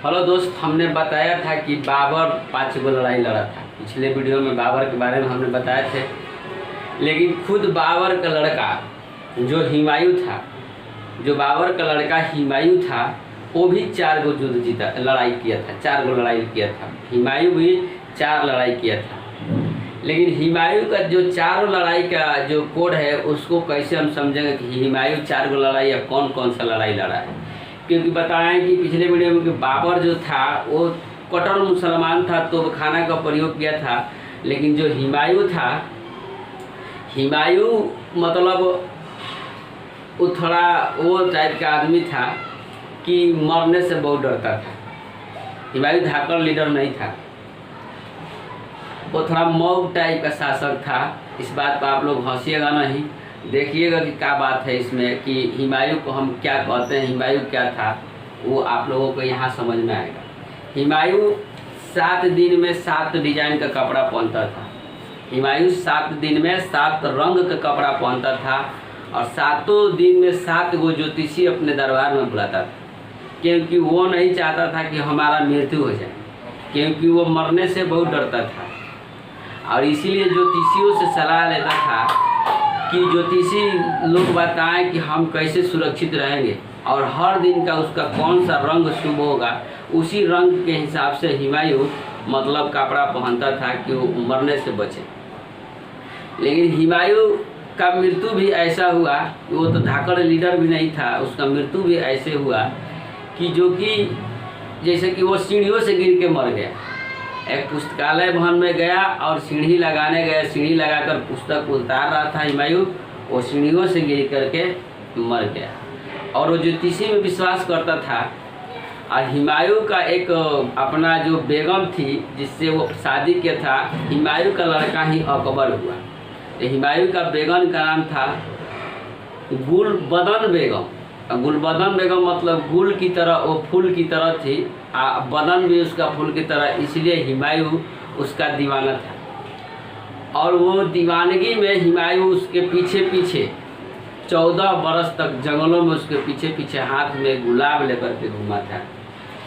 Hello दोस्त, हमने बताया था कि बाबर 5 गो लड़ाई लड़ा था। पिछले वीडियो में बाबर के बारे में हमने बताए थे, लेकिन खुद बाबर का लड़का जो हुमायूं था, जो बाबर का लड़का हुमायूं था, वो भी 4 गो युद्ध जीता, लड़ाई किया था। 4 गो लड़ाई किया था। हुमायूं भी 4 लड़ाई किया था। लेकिन हुमायूं का जो 4 लड़ाई का जो कोड है, उसको कैसे हम समझेंगे कि हुमायूं 4 गो लड़ाई या कौन कौन सा लड़ाई लड़ा है। क्योंकि बताएं कि पिछले वीडियो में कि बाबर जो था वो कट्टर मुसलमान था, तोपखाना का प्रयोग किया था। लेकिन जो हुमायूं था, हुमायूं मतलब वो थोड़ा वो टाइप का आदमी था कि मरने से बहुत डरता था। हुमायूं धाकड़ लीडर नहीं था, वो थोड़ा मौग टाइप का शासक था। इस बात पर आप लोग हंसिएगा नहीं, देखिएगा कि क्या बात है इसमें, कि हुमायूं को हम क्या कहते हैं, हुमायूं क्या था, वो आप लोगों को यहाँ समझ में आएगा। हुमायूं 7 दिन में 7 डिजाइन का कपड़ा पहनता था। हुमायूं 7 दिन में 7 रंग का कपड़ा पहनता था और 7 दिन में 7 गो ज्योतिषी अपने दरबार में बुलाता था, क्योंकि वो नहीं चाहता था कि हमारा मृत्यु हो जाए, क्योंकि वो मरने से बहुत डरता था। और इसीलिए ज्योतिषियों से सलाह लेता था कि ज्योतिषी लोग बताएं कि हम कैसे सुरक्षित रहेंगे, और हर दिन का उसका कौन सा रंग शुभ होगा, उसी रंग के हिसाब से हुमायूं मतलब कपड़ा पहनता था कि वो मरने से बचे। लेकिन हुमायूं का मृत्यु भी ऐसा हुआ, वो तो धाकड़ लीडर भी नहीं था, उसका मृत्यु भी ऐसे हुआ कि जो कि जैसे कि वो सीढ़ियों से गिर के मर गया। एक पुस्तकालय भवन में गया और सीढ़ी लगाने गया, सीढ़ी लगाकर पुस्तक उतार रहा था हुमायूं, वो सीढ़ियों से गिर करके मर गया। और वो ज्योतिषी में विश्वास करता था। और हुमायूं का एक अपना जो बेगम थी जिससे वो शादी किया था, हुमायूं का लड़का ही अकबर हुआ। हुमायूं का बेगम का नाम था गुलबदन बेगम। गुलबदन बेगम मतलब गुल की तरह, वो फूल की तरह थी, बदन भी उसका फूल की तरह, इसलिए हुमायूं उसका दीवाना था। और वो दीवानगी में हुमायूं उसके पीछे पीछे 14 बरस तक जंगलों में उसके पीछे पीछे हाथ में गुलाब लेकर के घूमा था।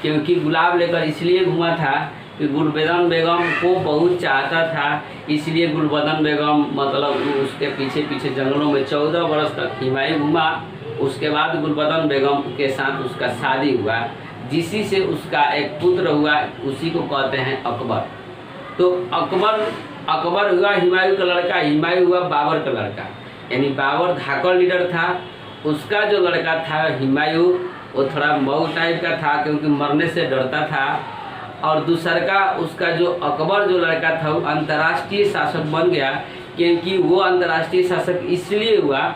क्योंकि गुलाब लेकर इसलिए घूमा था कि गुलबदन बेगम को बहुत चाहता था, इसलिए गुलबदन बेगम मतलब उसके पीछे पीछे जंगलों में 14 बरस तक हुमायूं घूमा। उसके बाद गुलबदन बेगम के साथ उसका शादी हुआ, जिसी से उसका एक पुत्र हुआ, उसी को कहते हैं अकबर। तो अकबर हुआ हुमायूं का लड़का, हुमायूं हुआ बाबर का लड़का। यानी बाबर धाकड़ लीडर था, उसका जो लड़का था हुमायूं, वो थोड़ा मऊ टाइप का था क्योंकि मरने से डरता था। और दूसर का उसका जो अकबर जो लड़का था, वो अंतर्राष्ट्रीय शासक बन गया। क्योंकि वो अंतर्राष्ट्रीय शासक इसलिए हुआ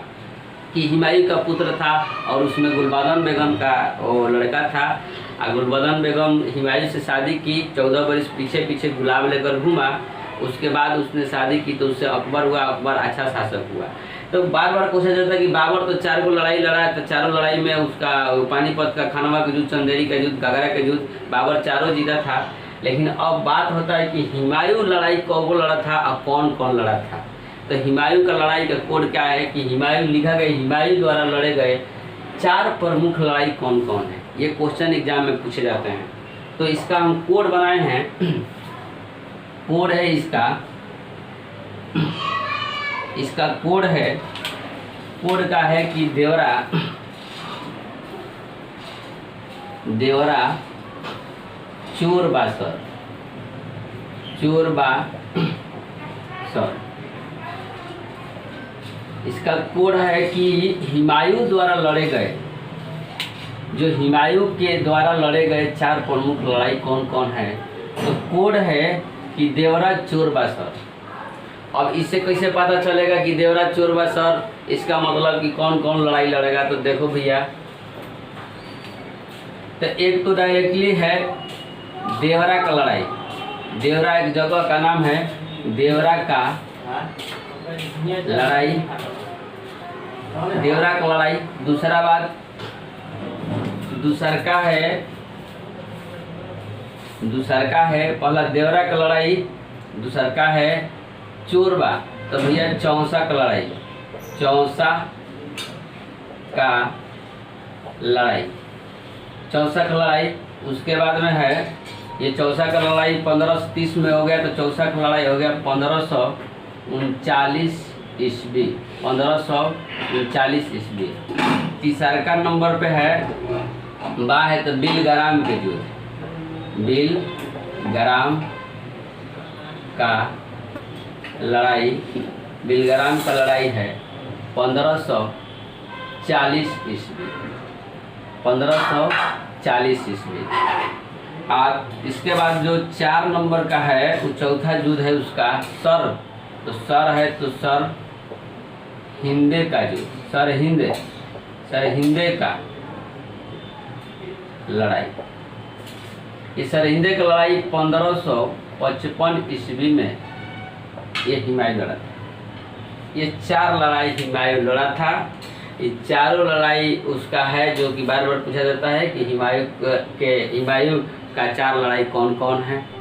कि हुमायूं का पुत्र था और उसमें गुलबदन बेगम का वो लड़का था। और गुलबदन बेगम हुमायूं से शादी की, 14 वर्ष पीछे पीछे गुलाब लेकर घूमा। उसके बाद उसने शादी की तो उससे अकबर हुआ, अकबर अच्छा शासक हुआ। तो बार बार पूछा जाता है कि बाबर तो 4 गो लड़ाई लड़ा है, तो 4 लड़ाई में उसका पानीपत का, खानवा का युद्ध, चंदेरी का युद्ध, घाघरा का युद्ध, बाबर 4 जीता था। लेकिन अब बात होता है कि हुमायूं लड़ाई कब लड़ा था और कौन कौन लड़ा था। तो हुमायूं का लड़ाई का कोड क्या है कि हुमायूं लिखा गया, हुमायूं द्वारा लड़े गए 4 प्रमुख लड़ाई कौन कौन है, ये क्वेश्चन एग्जाम में पूछे जाते हैं। तो इसका हम कोड बनाए हैं। कोड है इसका कोड है, कोड का है कि देवरा चोरबासर, इसका कोड है कि हुमायूं द्वारा लड़े गए, जो हुमायूं के द्वारा लड़े गए 4 प्रमुख लड़ाई कौन कौन है। तो कोड है कि देवरा चोरबासर। अब इससे कैसे पता चलेगा कि देवरा चोरबासर, इसका मतलब कि कौन कौन लड़ाई लड़ेगा। तो देखो भैया, तो एक तो डायरेक्टली है देवरा का लड़ाई। देवरा एक जगह का नाम है, देवरा का लड़ाई, देवरा का लड़ाई। दूसरा बात, दूसरका है पहला देवरा का लड़ाई, दूसरका है चोरबा। तो भैया चौसा का लड़ाई, चौसा का लड़ाई। चौसठ लड़ाई। उसके बाद में है ये चौसठ का लड़ाई 1530 में हो गया, तो चौसठ का लड़ाई हो गया 1539 ईस्वी, 1539 ईस्वी। तीसरा नंबर पे है बा है तो बिलग्राम के युद्ध, बिलग्राम का लड़ाई, बिलग्राम का लड़ाई है 1540 ईस्वी, 1540 ईस्वी। और इसके बाद जो 4 नंबर का है वो चौथा युद्ध है उसका सर, तो सर है तो सर हिंदे का युद्ध, सर हिंदे का लड़ाई। इस सर हिंदे का लड़ाई 1555 ईस्वी में ये हुमायूं लड़ा था। ये 4 लड़ाई हुमायूं लड़ा था। ये चारों लड़ाई उसका है जो कि बार बार पूछा जाता है कि हुमायूं का 4 लड़ाई कौन कौन है।